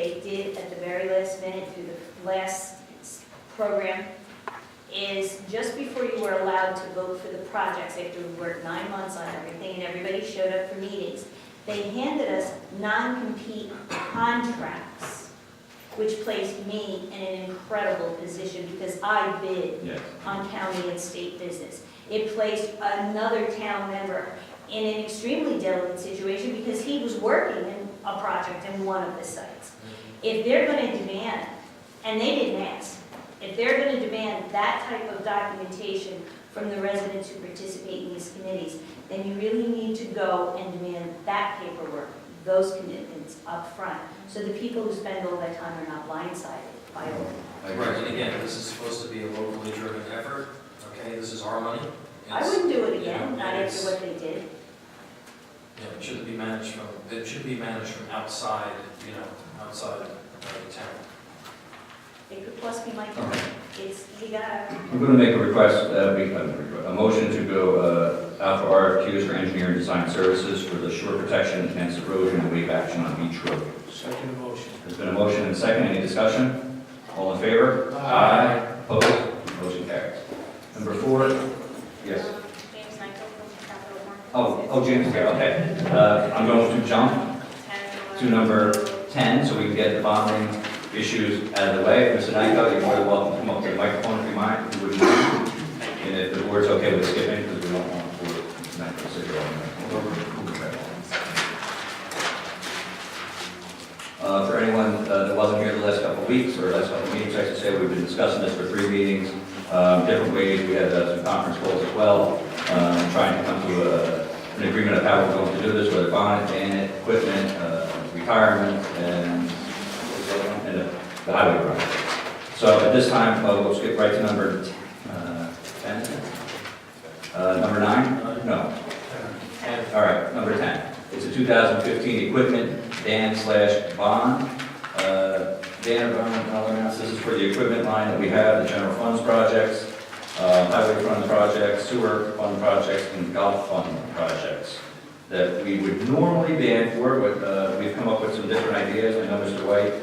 they did at the very last minute through the last program is just before you were allowed to vote for the projects, after we worked 9 months on everything and everybody showed up for meetings, they handed us non-compete contracts, which placed me in an incredible position because I bid Yes. on county and state business. It placed another town member in an extremely delicate situation because he was working in a project in one of the sites. If they're going to demand, and they didn't ask, if they're going to demand that type of documentation from the residents who participate in these committees, then you really need to go and demand that paperwork, those commitments up front, so the people who spend all that time are not blindsided by all. Right, and again, this is supposed to be a locally driven effort, okay, this is our money. I It's- wouldn't do it you again, know, not it's- after what they did. It shouldn't be managed from, it should be managed from outside, outside the town. It could plus be my turn. It's, you gotta, I'm going to make a request, a motion to go out for RFQs for engineering design services for the shore protection against erosion and wave action on Beach Road. Second motion. There's been a motion and a second. Any discussion? All in favor? Aye. Opposed? Motion carries. Number 4, yes. James Nyko from Capital Markets. Oh, James is here, okay. I'm going to jump to number 10 so we can get the bonding issues out of the way. Mr. Nyko, you're more than welcome to come up to the microphone if you mind, if you wouldn't mind. And if the board's okay with skipping, because we don't want the board Mr. Nyko to sit here all night. For anyone that wasn't here the last couple of weeks or last couple of meetings, I should say, we've been discussing this for 3 meetings, different ways. We had some conference calls as well, trying to come to an agreement of how we're going to do this, whether bond, ban, equipment, retirement, and the highway project. So at this time, we'll skip right to number 10. Number 9? No. All right, number 10. It's a 2015 equipment ban/bond. Dan or Bond, I'll announce this is for the equipment line that we have, the general funds projects, highway fund projects, sewer fund projects, and golf fund projects that we would normally ban for, but we've come up with some different ideas. I know Mr. White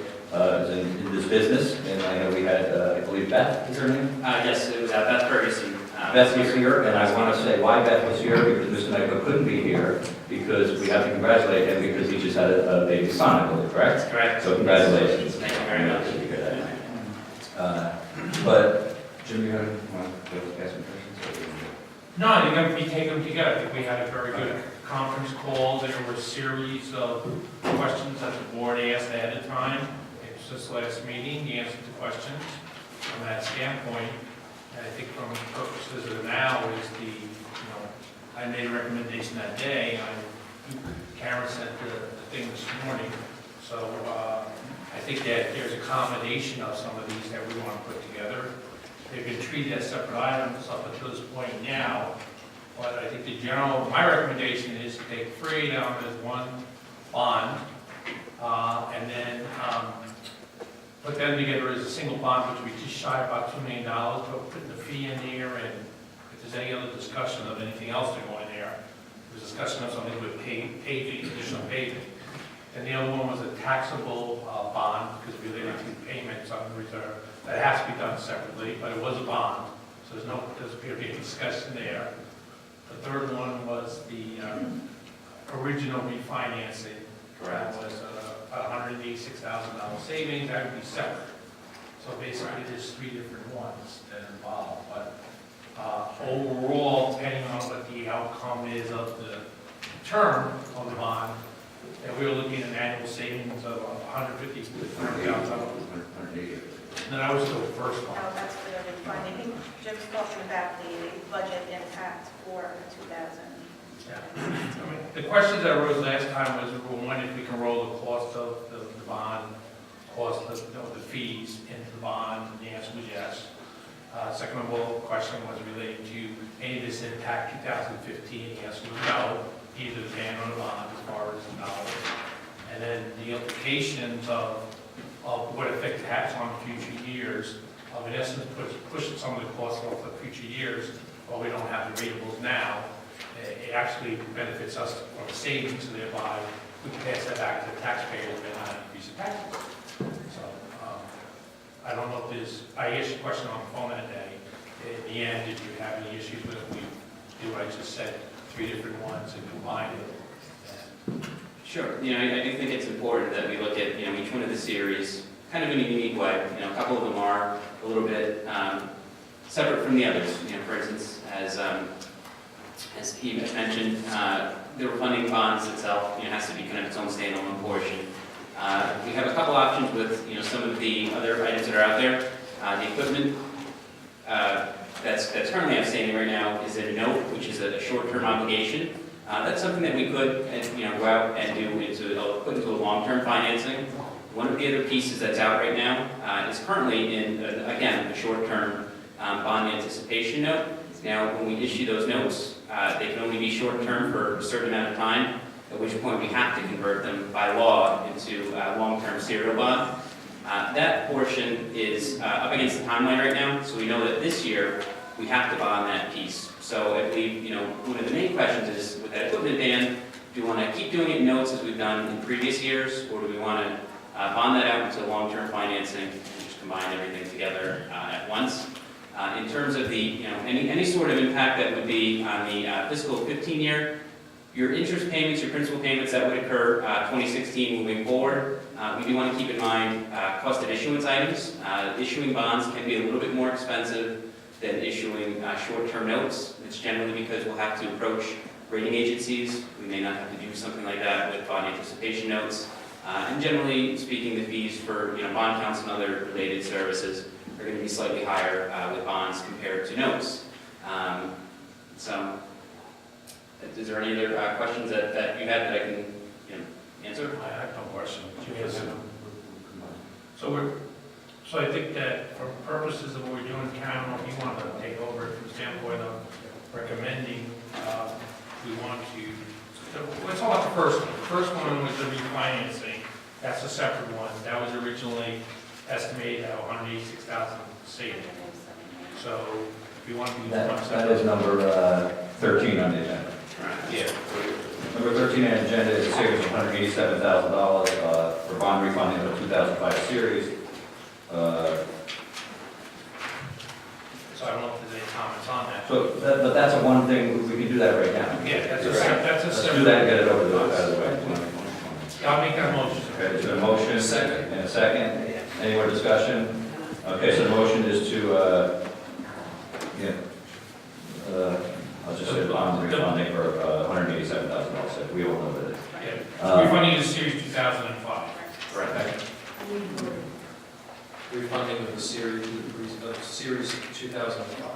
is in this business, and I know we had, I believe Beth is her name? Yes, it was Beth Ferguson. Beth was here, and I want to say why Beth was here, because Mr. Nyko couldn't be here, because we have to congratulate him because he just had a baby son, I believe, correct? That's correct. So congratulations. Thank you very much. But, Jim, you want to ask some questions? No, I think we take them together. I think we had a very good conference call. There were a series of questions that the board asked ahead of time. It was this last meeting, he answered the questions from that standpoint. And I think from the purposes of now is I made a recommendation that day. Karen sent the thing this morning. So I think that there's a combination of some of these that we want to put together. They've been treated as separate items up until this point now, but I think my recommendation is to take 3 down as one bond, and then put them together as a single bond, which we just shy about $2 million, but putting the fee in there, and if there's any other discussion of anything else to go in there, there's discussion of something with paving, additional paving. And the other one was a taxable bond, because it related to payments on the reserve. That has to be done separately, but it was a bond, so doesn't appear to be a discussion there. The third one was the original refinancing. That was about $186,000 savings, that would be separate. So basically, there's 3 different ones that are involved, but overall, depending on what the outcome is of the term of the bond, and we were looking at an annual savings of $150,000 to $300,000. And that was the first one. No, that's clearly fine. I think Jim's talking about the budget impact for 2000. Yeah. I mean, the questions that arose last time was, one, if we can roll the cost of the bond, cost of the fees into the bond, and the answer was yes. Second of all, question was related to any of this impact 2015, the answer was no, either the ban or the bond as far as the dollars. And then the implications of what effect it has on future years, in essence, pushing some of the costs off of future years, while we don't have the ratables now. It actually benefits us from savings, so thereby we can pass that back to the taxpayers and not increase the taxes. know if there's, I asked you a question on the phone that day. At the end, did you have any issues with it? We do what I just said, 3 different ones and combine it. Sure. I do think it's important that we look at, each one of the series kind of in a unique way. A couple of them are a little bit separate from the others. For instance, as Pete has mentioned, the refunding bonds itself, has to be kind of its own standalone portion. We have a couple options with, some of the other items that are out there. The equipment that's currently outstanding right now is a note, which is a short-term obligation. That's something that we could, go out and put into a long-term financing. One of the other pieces that's out right now is currently in, again, a short-term bond anticipation note. Now, when we issue those notes, they can only be short-term for a certain amount of time, at which point we have to convert them by law into long-term serial bond. That portion is up against the timeline right now, so we know that this year we have to bond that piece. So I believe, one of the main questions is, with that equipment ban, do we want to keep doing it in notes as we've done in previous years, or do we want to bond that out into long-term financing and just combine everything together at once? In terms of the, any sort of impact that would be on the fiscal 15 year, your interest payments, your principal payments that would occur 2016 moving forward, we do want to keep in mind cost of issuance items. Issuing bonds can be a little bit more expensive than issuing short-term notes. It's generally because we'll have to approach rating agencies. We may not have to do something like that with bond anticipation notes. And generally speaking, the fees for bond counts and other related services are going to be slightly higher with bonds compared to notes. So, is there any other questions that you have that I can answer? I have no question. So I think that for purposes of what we're doing, Ken, I don't know if you want to take over from the standpoint of recommending, we want to, let's talk about the first one. The first one was the refinancing. That's a separate one. That was originally estimated at $186,000 savings. So if you want to use one That separate. is number 13 on the agenda. Yeah. Number 13 on the agenda is a series of $187,000 for bond refunding of the 2005 series. So I don't know if there's any comments on that. But that's a one thing, we can do that right now. Yeah, that's a Let's separate. do that and get it over out of the way. I'll make that motion. Okay, there's been a motion. Second. And a second. Any more discussion? Okay, so the motion is to, I'll just say bond refunding for $187,000. We all know that. Yeah. Refunding is series 2005. Right. Refunding of the series 2005.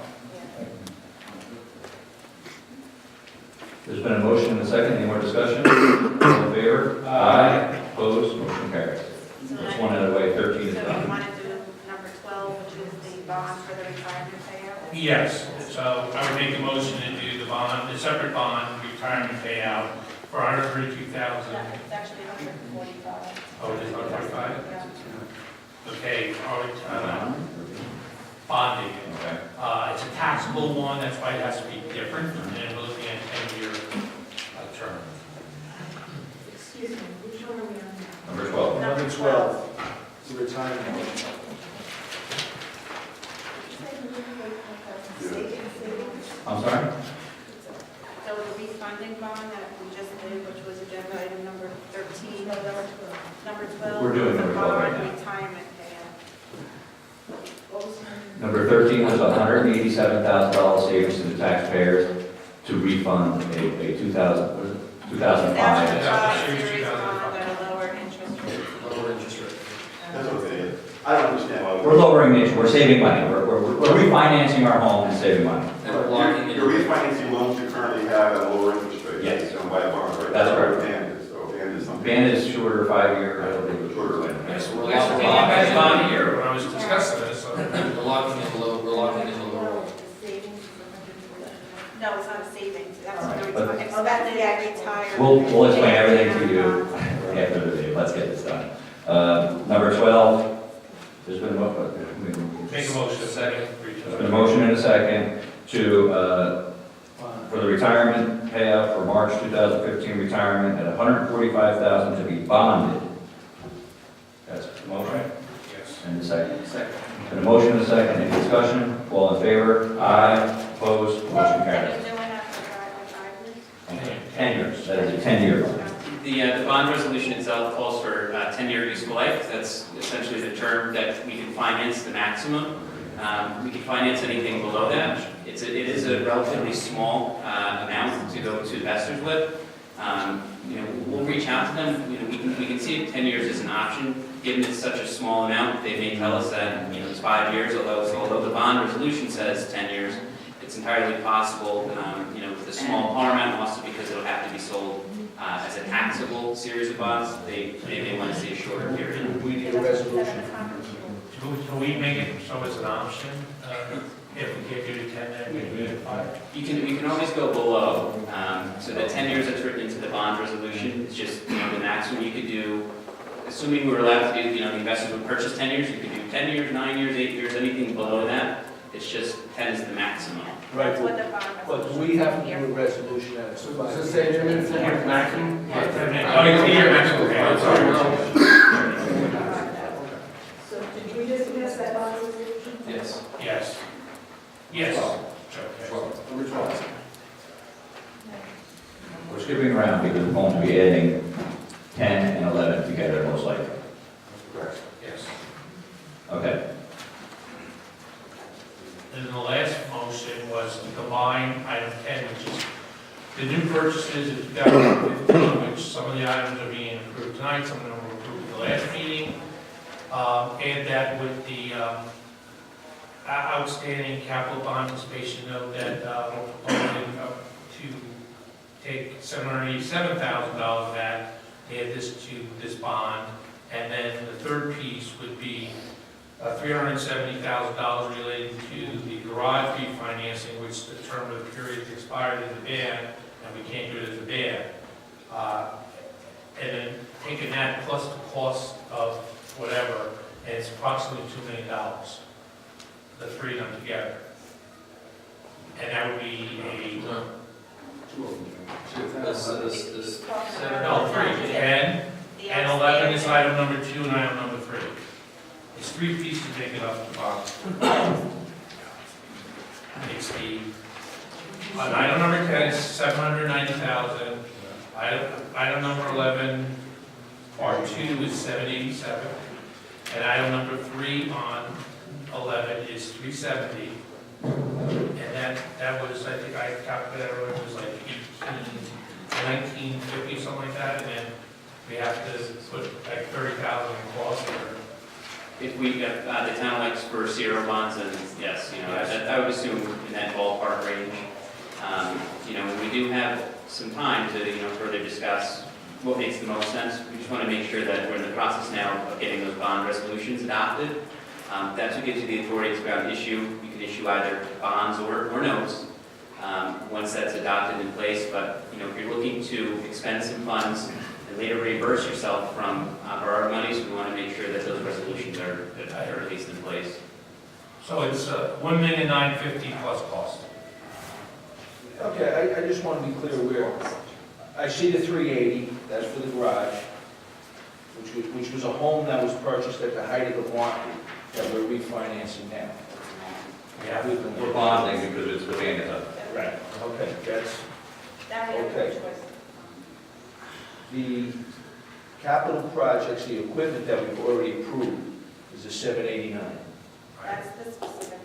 There's been a motion and a second. Any more discussion? All in favor? Aye. Opposed? Motion carries. That's one out of the way. 13 is So you done. want to do number 12, which is the bond for the retirement payout? Yes, so I would make a motion to do the bond, the separate bond retirement payout for $132,000. It's actually 145. Oh, it is 145? Yeah. Okay, bonding. Okay. It's a taxable one, that's why it has to be different, and we're looking at a 10-year term. Excuse me, which one are we on now? Number 12. Number 12. It's a retirement. I'm sorry? So the refunding bond that we just did, which was agenda item number 13, number 12. We're doing is a number 12 right bond now. retirement payout. Number 13 is $187,000 savings to the taxpayers to refund a 2005. 2005 Series series 2005. bond at a lower interest rate. Lower interest rate. That's okay. I don't understand why. We're lowering the, we're saving money. We're refinancing our home and saving money. And we're locking in. You're refinancing loans you currently have at a lower interest rate. Yes. So by a bond, right? That's correct. Band is, so band is something. Ban is shorter, 5-year, I don't think it's shorter. Yes, we're well, that's what you guys bond here when I was discussing this, so. We're locking in the lower. No, it's not a savings, that's All right, the but- expected retirement. We'll explain everything to you after the video. Let's get this done. Number 12, there's been a motion. Make a motion, second. There's been a motion and a second to, for the retirement payout for March 2015 retirement at $145,000 to be bonded. That's the motion. Yes. And a second. Second. And a motion and a second, any discussion? All in favor? Aye. Opposed? Motion Are carries. you doing that for 5 years? 10 years, that is a 10-year. The bond resolution itself calls for 10-year useful life. That's essentially the term that we can finance the maximum. We can finance anything below that. It is a relatively small amount to go to investors with. We'll reach out to them. We can see if 10 years is an option. Given it's such a small amount, they may tell us that it's 5 years. Although the bond resolution says 10 years, it's entirely possible. With a small par amount, also because it'll have to be sold as a taxable series of bonds, they may want to see a shorter period. We need a resolution. Can we make it so it's an option? If we can't do it 10, then we do it 5? You can always go below. So the 10 years that's written into the bond resolution is just the maximum you could do. Assuming we were allowed to do, the investors would purchase 10 years, you could do 10 years, 9 years, 8 years, anything below that. It's just 10 is the maximum. Right, That's what the bond but resolution. we have to here. do a resolution that it's Does it say 10 minutes in here maximum? Oh, it's here, maximum, okay, I'm sorry. So did we just pass that bond resolution? Yes. Yes. Yes. Okay. Which one? We're skipping around because we're going to be adding 10 and 11 together most likely. Yes. Okay. And then the last motion was to combine item 10, which is the new purchases of 2015, which some of the items are being approved tonight, some of them were approved at the last meeting. Add that with the outstanding capital bond anticipation note that we're proposing to take $787,000 of that, add this to this bond. And then the third piece would be $370,000 related to the garage refinancing, which the term of the period expired in the ban, and we can't do it as a ban. And then taking that plus the cost of whatever, and it's approximately $2 million, the three of them together. And that would be a, No. Two of them. This Talking seven, about- no, 3, 10, The and 11 is outstanding. item number 2 and item number 3. It's 3 pieces making up the bond. It's the, on item number 10 is $790,000. Item number 11, part 2 is $787. And item number 3 on 11 is $370. And that was, I think I calculated, it was like 1950 or something like that. And then we have to put like 30,000 in cost for. If we, the town likes for zero bonds, then yes, I would assume in that ballpark range. We do have some time to, further discuss what makes the most sense. We just want to make sure that we're in the process now of getting those bond resolutions adopted. That's what gives you the authority to go out and issue. You can issue either bonds or notes once that's adopted in place. But, if you're looking to expend some funds and later reimburse yourself from borrowed monies, we want to make sure that those resolutions are at least in place. So it's $1,950,000 plus cost. Okay, I just want to be clear where, I see the 380, that's for the garage, which was a home that was purchased at the height of the market that we're refinancing now. Yeah. We're bonding because it's the ban is up. Right. Okay, that's, That we have no Okay. choice. the capital projects, the equipment that we've already approved is the 789. That's the specific,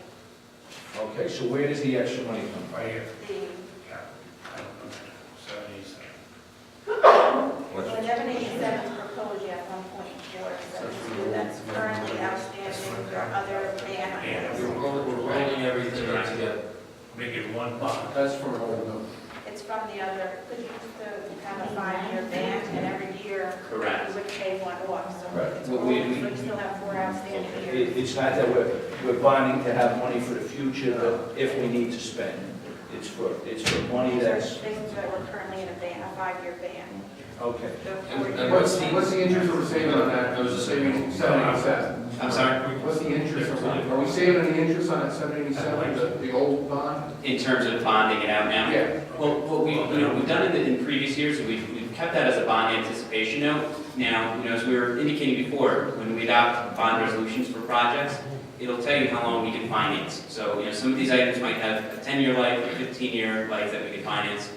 Okay, so where does the extra money come from? Right here. the, Yeah. I don't know. 77. What's- 1187 is proposed yet 1.4, that's currently outstanding, there are other ban items. We're rolling everything in together. Make it one bond. That's for an old note. It's from the other, because you used to have a 5-year ban, and every year Correct. you would pay one off, so Right. it's Well, rolled, we- so you still have 4 outstanding years. It's not that we're bonding to have money for the future, but if we need to spend. It's for money These are that's, things that were currently in a ban, a 5-year ban. okay. The And 4 What's years. the interest we're saving on that? Those are Saving 787. I'm sorry? What's the interest on that? Are we saving any interest on that 787, the old bond? In terms of bonding it out now? Yeah. Well, what we've done in previous years, we've kept that as a bond anticipation note. Now, as we were indicating before, when we adopt bond resolutions for projects, it'll tell you how long we can finance. So, some of these items might have a 10-year life, a 15-year life that we can finance.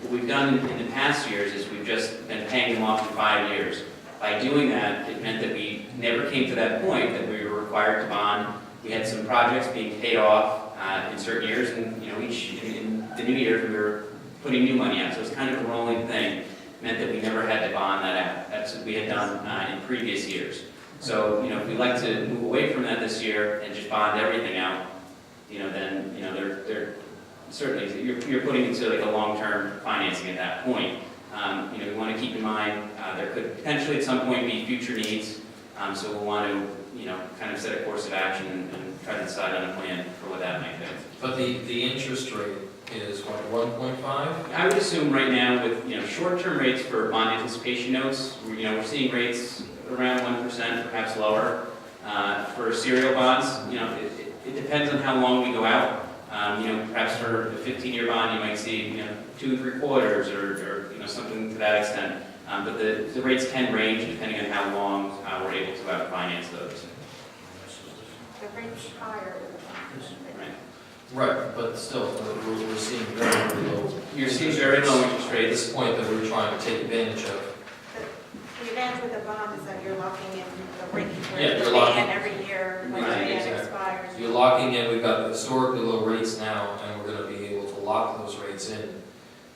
What we've done in the past years is we've just been paying them off in 5 years. By doing that, it meant that we never came to that point that we were required to bond. We had some projects being paid off in certain years, and each in the new year we were putting new money out. So it's kind of a rolling thing. It meant that we never had to bond that out. That's what we had done in previous years. So if we'd like to move away from that this year and just bond everything out, then they're certainly you're putting into like a long-term financing at that point. We want to keep in mind there could potentially at some point be future needs, so we'll want to kind of set a course of action and try to decide on a plan for what that might be. But the interest rate is what, 1.5? I would assume right now with short-term rates for bond anticipation notes, we're seeing rates around 1%, perhaps lower. For serial bonds, it depends on how long we go out. Perhaps for a 15-year bond, you might see 2 3/4 or something to that extent. But the rates can range depending on how long we're able to out finance those. The rate's higher. Right, but still, we're seeing very, very low. You're seeing very low interest At rates. this point that we're trying to take advantage of. The advantage with the bond is that you're locking in the rate, Yeah, whereas you're the locking- ban every year, when the Right, ban exactly. expires. You're locking in, we've got historically low rates now, and we're gonna be able to lock those rates in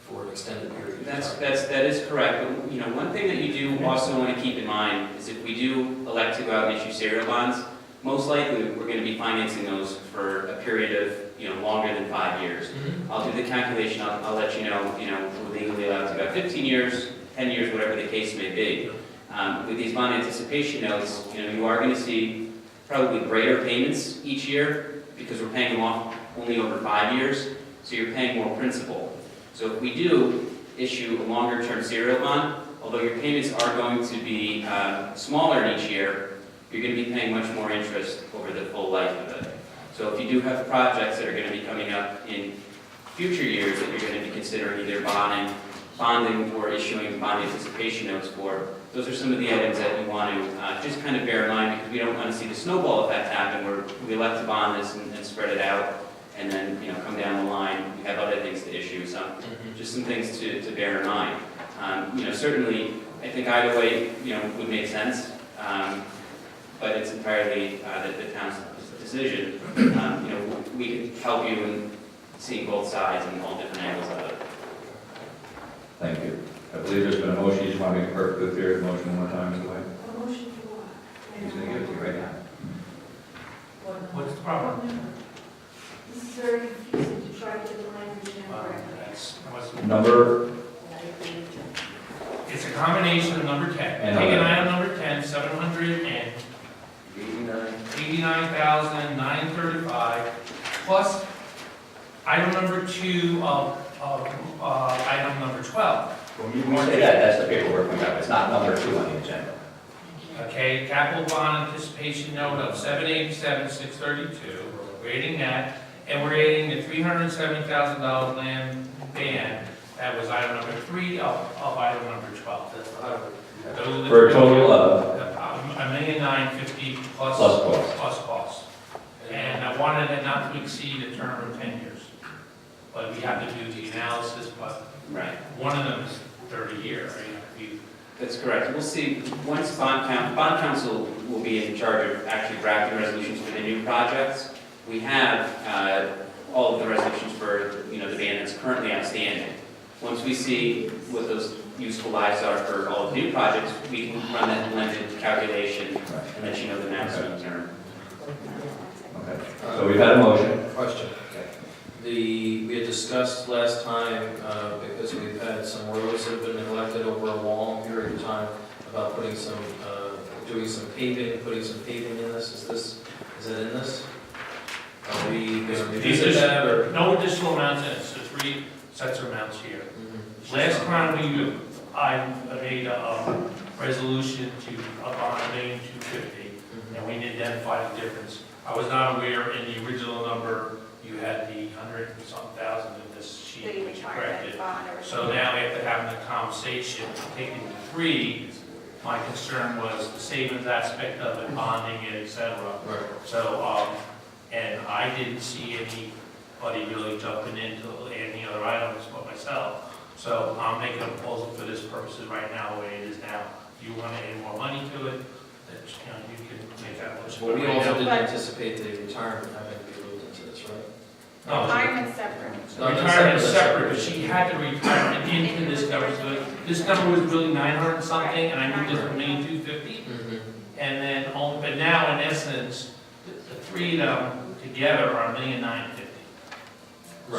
for an extended period of time. That is correct. But, one thing that you do also want to keep in mind is if we do elect to go out and issue serial bonds, most likely we're going to be financing those for a period of longer than 5 years. I'll do the calculation. I'll let you know. We're legally allowed to go 15 years, 10 years, whatever the case may be. With these bond anticipation notes, you are going to see probably greater payments each year because we're paying them off only over 5 years, so you're paying more principal. So if we do issue a longer-term serial bond, although your payments are going to be smaller in each year, you're going to be paying much more interest over the full life of it. So if you do have projects that are going to be coming up in future years that you're going to be considering either bonding or issuing bond anticipation notes for, those are some of the items that you want to just kind of bear in mind because we don't want to see the snowball effect happen where we elect to bond this and spread it out and then come down the line we have other things to issue. So just some things to bear in mind. Certainly I think either way would make sense, but it's entirely the town's decision. We can help you in seeing both sides and all different angles of it. Thank you. I believe there's been a motion. You just want to make a perfectly clear motion one more time, Mr. White? A motion for what? He's going to give it to you right now. What's the problem? This is very confusing to try to get the language in correctly. Number, It's a combination of number 10. And Taking other. item number 10, 789,935, plus item number 2 of item number 12. when you say that, that's the paperwork we have. It's not number 2 on the agenda. Okay, capital bond anticipation note of 787,632. We're adding that, and we're adding the $370,000 land ban. That was item number 3 of item number 12. Those are the For a three. total of, $1,950,000 Plus cost. Plus cost. And I wanted it not to exceed a term of 10 years. But we have to do the analysis, but Right. one of them is 30 years. That's correct. We'll see, once bond council will be in charge of actually drafting resolutions for the new projects. We have all of the resolutions for, the ban that's currently outstanding. Once we see what those useful lives are for all of the new projects, we can run that blended calculation and let you know the maximum term. okay. So we've had a motion. Question. We had discussed last time, because we've had some roads that have been neglected over a long period of time, about putting some, doing some paving, putting some paving in this. Is it in this? Are we going to revisit that, or? No additional amounts in it, so 3 sets of amounts here. Last time I made a resolution to a bond name 250, and we identified the difference. I was not aware in the original number, you had the 100 and some thousand in this sheet, which you corrected. So now after having the conversation, taking the 3 My concern was the savings aspect of it, bonding it, et cetera. Right. So, and I didn't see anybody really jumping into any other items but myself. So I'm making a proposal for this purposes right now, the way it is now. If you want to add more money to it, that, you can make that motion. Well, we Right also now- didn't anticipate the retirement having to be moved into this, right? No, Retirement separate. retirement is separate, but she had to retire into this number. So this number was really 900 and something, and I moved it to 1,250,000. And then, but now in essence, the three of them together are 1,950,000. So,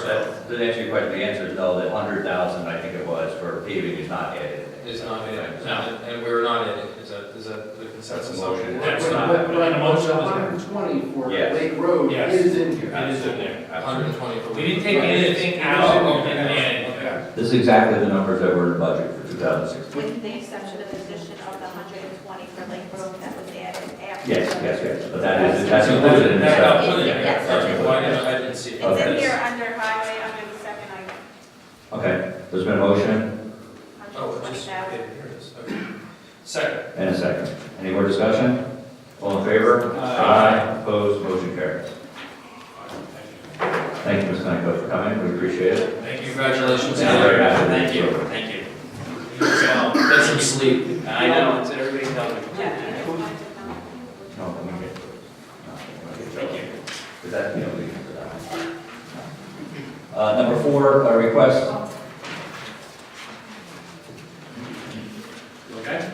to answer your question, the answer is no, that 100,000, I think it was, for paving is not added. It's not added, No. and we're not adding, is that the consensus? That's a motion. That's But not- but the motion was- 120 for Yes. Lake Road Yes. is in here. It is in there. 120 for. We didn't take anything out, we didn't add anything. This is exactly the numbers that were in the budget for 2016. With the exception of the addition of the 120 for Lake Road that was added after. Yes, but that's included in this. That's included, yes. Okay, well, I didn't see it. It's in Okay. here under highway, under the second item, Okay, there's been a motion Oh, it just, okay, 120,000. here it is, okay. Second. and a second. Any more discussion? All in favor? Aye. Opposed, motion carries. Thank you, Ms. Nyko, for coming, we appreciate it. Thank you. Congratulations. Yeah, very happy. Thank you, thank you. Get some sleep. I know, it's everybody telling me. Yeah, I just wanted to know. No, let me get, Thank you. is that, you know, we can do that. Number 4, a request. Okay?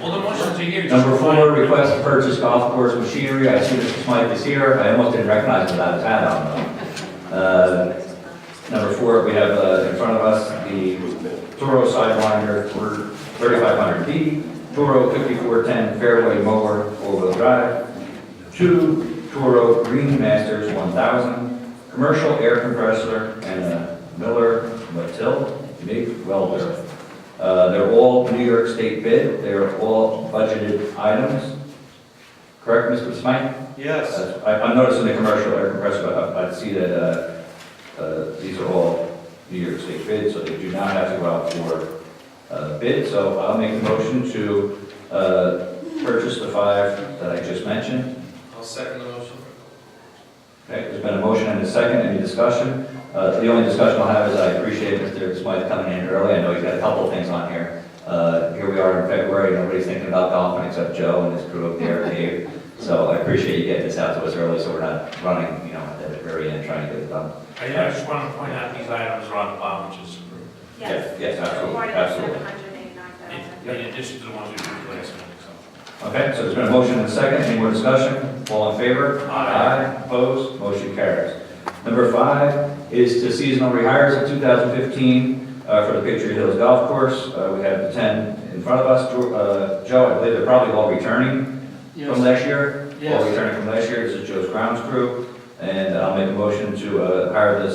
Well, the motions are here. just Number 4, remind- request to purchase golf course machinery. I see Mr. Smythe is here. I almost didn't recognize him without his hat on though. Number 4, we have in front of us the Toro Sideliner for 3500D, Toro 5410 Fairway Mower 4-wheel drive, 2 Toro Green Masters 1000, commercial air compressor, and a Miller Mattil MIG welder. They're all New York State bid. They're all budgeted items. Correct, Mr. Smythe? Yes. I'm noticing the commercial air compressor, but I see that these are all New York State bids, so they do not have to go out for bid. So I'll make a motion to purchase the 5 that I just mentioned. I'll second the motion. Okay, there's been a motion and a second. Any discussion? The only discussion I'll have is I appreciate Mr. Smythe coming in early. I know he's got a couple of things on here. Here we are in February. Nobody's thinking about golfing except Joe and his crew up there, Dave. So I appreciate you getting this out to us early, so we're not running, at the very end trying to get it done. I just want to point out these items are on the bottom, which is approved. Yes, absolutely, Part of absolutely. the 789,000. In addition to the ones we approved last week, so. Okay, so there's been a motion and a second. Any more discussion? All in favor? Aye. Opposed? Motion carries. Number 5 is to seasonal rehires of 2015 for the Patriot Hills Golf Course. We have the 10 in front of us. Joe, I believe they're probably all returning from last year? Yes. All returning from last year. This is Joe's grounds crew. And I'll make a motion to hire the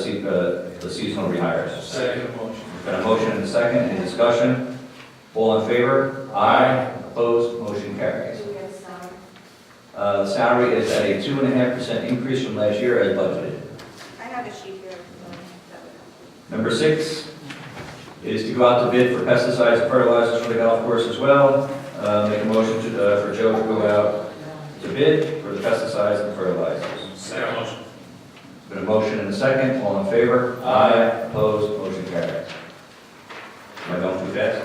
seasonal rehires. Second motion. Got a motion and a second. Any discussion? All in favor? Aye. Opposed? Motion carries. Do we have a salary? The salary is at a 2.5% increase from last year as budgeted. I have a sheet here. that would- Number 6 is to go out to bid for pesticides and fertilizers for the golf course as well. Make a motion for Joe to go out to bid for the pesticides and fertilizers. Second motion. Been a motion and a second. All in favor? Aye. Opposed? Motion carries. Am I going too fast?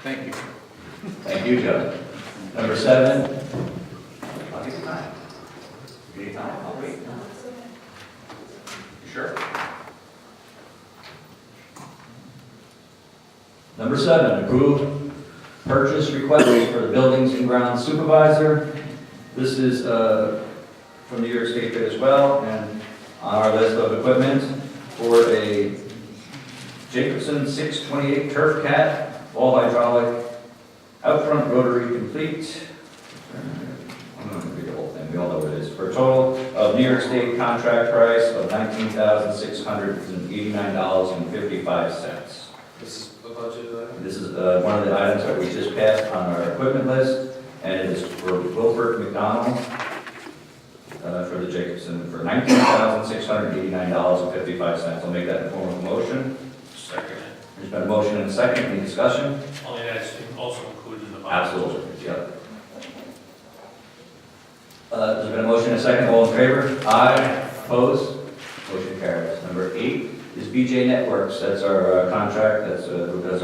Thank you. Thank you, Joe. Number 7. I'll give you time. Give you time, I'll wait. You sure? Number 7, approve purchase request for the buildings and grounds supervisor. This is from New York State bid as well, and on our list of equipment for a Jacobson 628 Turf Cat, all hydraulic, out front rotary complete. I'm not going to read the whole thing, we all know what it is. For a total of New York State contract price of $19,689.55. This is a budget item? This is one of the items that we just passed on our equipment list, and it is for Wilford McDonald for the Jacobson for $19,689.55. I'll make that in form of a motion. Second. There's been a motion and a second, any discussion? Only that's also included in the bond. Absolutely, yep. There's been a motion and a second, all in favor? Aye. Opposed? Motion carries. Number 8 is BJ Networks, that's our contract, that's who does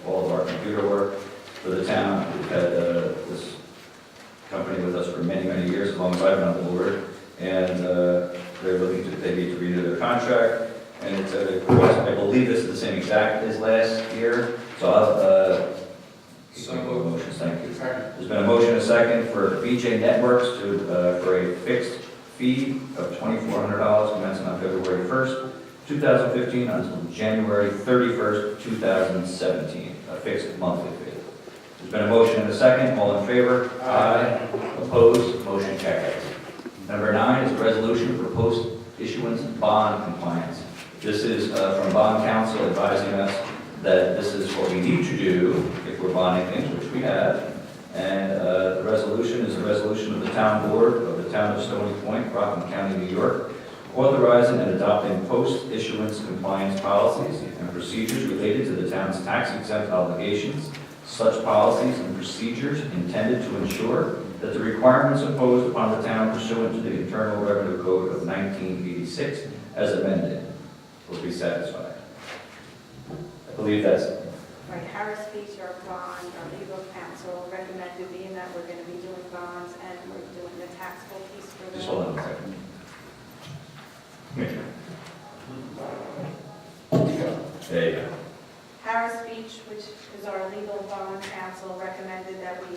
all of our computer work for the town. We've had this company with us for many, many years, as long as I've been on the board, and they need to renew their contract, and it's at a cost, I believe this is the same exact as last year, so I'll, motions, thank you. There's been a motion and a second for BJ Networks for a fixed fee of $2,400 commencing on February 1st, 2015 until January 31st, 2017, a fixed monthly fee. There's been a motion and a second, all in favor? Aye. Opposed? Motion carries. Number 9 is a resolution for post-issuance bond compliance. This is from bond counsel advising us that this is what we need to do if we're bonding things, which we have. And the resolution is a resolution of the town board of the town of Stony Point, Rockland County, New York, authorizing and adopting post-issuance compliance policies and procedures related to the town's tax-exempt obligations. Such policies and procedures intended to ensure that the requirements imposed upon the town pursuant to the Internal Revenue Code of 1986, as amended, will be satisfied. I believe that's Right, Harris Beach, our bond, our legal counsel recommended, being that we're going to be doing bonds and we're doing the taxable piece for the. just hold on a second. There you go. Harris Beach, which is our legal bond counsel, recommended that we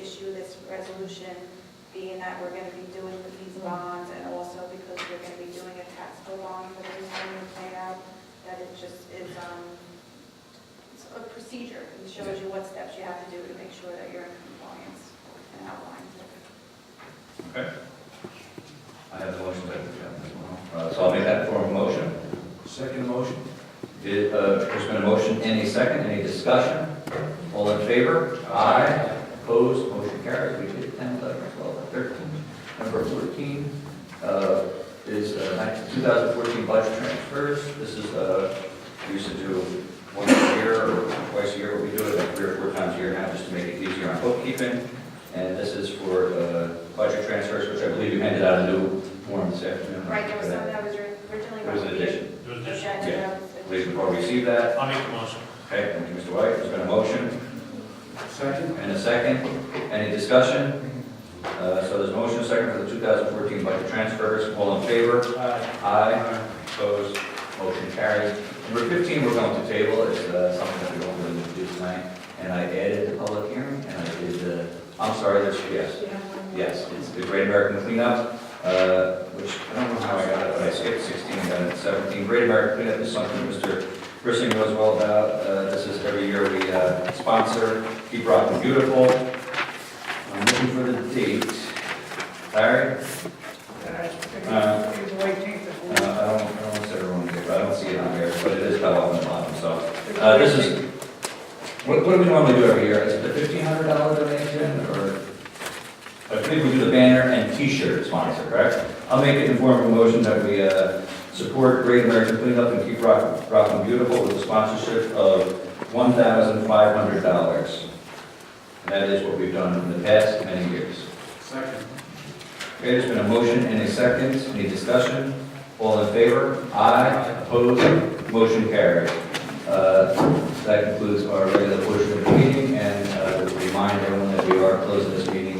issue this resolution, being that we're going to be doing these bonds, and also because we're going to be doing a taxable bond for the retirement payout, that it just is it's a procedure. It shows you what steps you have to do to make sure that you're in compliance and outlines it. Okay. I have the motion so I'll make that form of motion. Second motion? There's been a motion and a second. Any discussion? All in favor? Aye. Opposed? Motion carries. We did 10, 11, 12, 13. Number 14 is 2014 budget transfers. This is, we used to do once a year or twice a year. We do it like 3 or 4 times a year now just to make it easier on bookkeeping. And this is for budget transfers, which I believe you handed out a new form this afternoon. Right, there was some that was originally. There was an addition. There was this. Yeah. Please, before we receive that. I'll make the motion. Okay, thank you, Mr. White. There's been a motion Second? and a second. Any discussion? So there's a motion and a second for the 2014 budget transfers. All in favor? Aye. Opposed? Motion carries. Number 15, we're going to table. It's something that we don't really need to do tonight. And I added the public hearing, and I did, I'm sorry, yes, it's the Great American Cleanup, which I don't know how I got it, but I skipped 16 and got it 17. Great American Cleanup is something Mr. Grissom knows well about. This is every year we sponsor Keep Rockin' Beautiful. I'm looking for the date. Larry? I don't want to say everyone date, but I don't see it on here, but it is cut off on the bottom, so. This is, what do we normally do every year? Is it the $1,500 donation, or? I think we do the banner and T-shirt sponsor, correct? I'll make it in form of a motion that we support Great American Cleanup and Keep Rockin' Beautiful with a sponsorship of $1,500. And that is what we've done in the past many years. Second. Okay, there's been a motion and a second. Any discussion? All in favor? Aye. Opposed? Motion carries. That concludes our regular portion of the meeting, and remind everyone that we are closing this meeting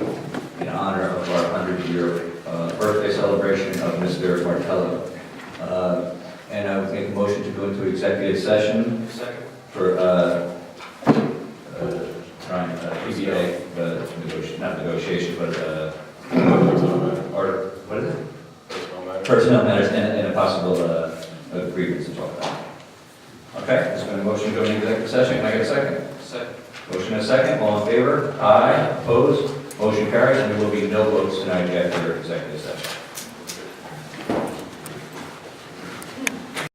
in honor of our 100-year birthday celebration of Mr. Martello. And I would make a motion to go into executive session for PBA, not negotiation, but or what is it? Personnel matters and a possible grievance to talk about. Okay, there's been a motion to go into executive session. Can I get a second? Second. Motion and a second. All in favor? Aye. Opposed? Motion carries, and there will be no votes tonight after executive session.